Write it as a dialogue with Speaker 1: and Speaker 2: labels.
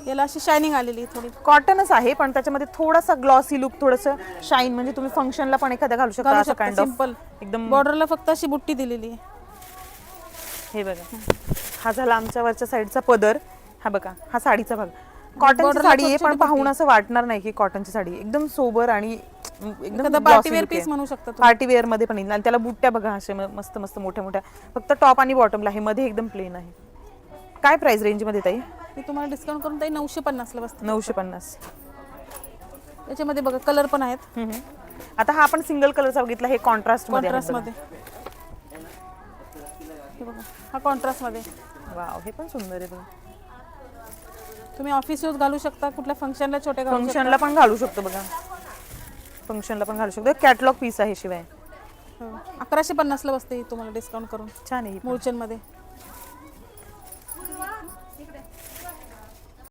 Speaker 1: याला अशी शायनिंग आलेली आहे थोडी.
Speaker 2: कॉटनच आहे पण त्याच्यामध्ये थोडासा ग्लॉसी लुक, थोडंसं शाईन, म्हणजे तुम्ही फंक्शनला पण एखाद्या घालू शकता असं काइंड ऑफ.
Speaker 1: सिंपल
Speaker 2: एकदम
Speaker 1: बॉर्डरला फक्त अशी बुट्टी दिलेली आहे.
Speaker 2: हे बघा, हा झाला आमच्या वरच्या साईडचा पदर. हा बघा, हा साडीचा भाग. कॉटनची साडी आहे पण पाहून असं वाटणार नाही की कॉटनची साडी, एकदम सोबर आणि एकदम
Speaker 1: पार्टी वेअर पीस म्हणू शकता तुम्ही.
Speaker 2: पार्टी वेअर मध्ये पण येईल. आणि त्याला बुट्ट्या बघा असे मस्त मस्त मोठ्या मोठ्या, फक्त टॉप आणि बॉटमला आहे, मध्ये एकदम प्लेन आहे. काय प्राइस रेंज मध्ये ताई?
Speaker 1: मी तुम्हाला डिस्काउंट करून ताई 950 ला बसते.
Speaker 2: 950.
Speaker 1: याच्यामध्ये बघा कलर पण आहेत.
Speaker 2: आता हा आपण सिंगल कलरचा बघितला, हे कॉन्ट्रास्ट मध्ये आहे
Speaker 1: कॉन्ट्रास्ट मध्ये. हे बघा, हा कॉन्ट्रास्ट मध्ये.
Speaker 2: वाव, हे पण सुंदर आहे बघा.
Speaker 1: तुम्ही ऑफिस यूज घालू शकता, कुठल्या फंक्शनला छोटे घालू शकता.
Speaker 2: फंक्शनला पण घालू शकतो बघा, फंक्शनला पण घालू शकतो. कॅटलॉग पीस आहे शिवाय.
Speaker 1: 1150 ला बसते ही तुम्हाला डिस्काउंट करून.
Speaker 2: छान आहे
Speaker 1: मूळचंद मध्ये.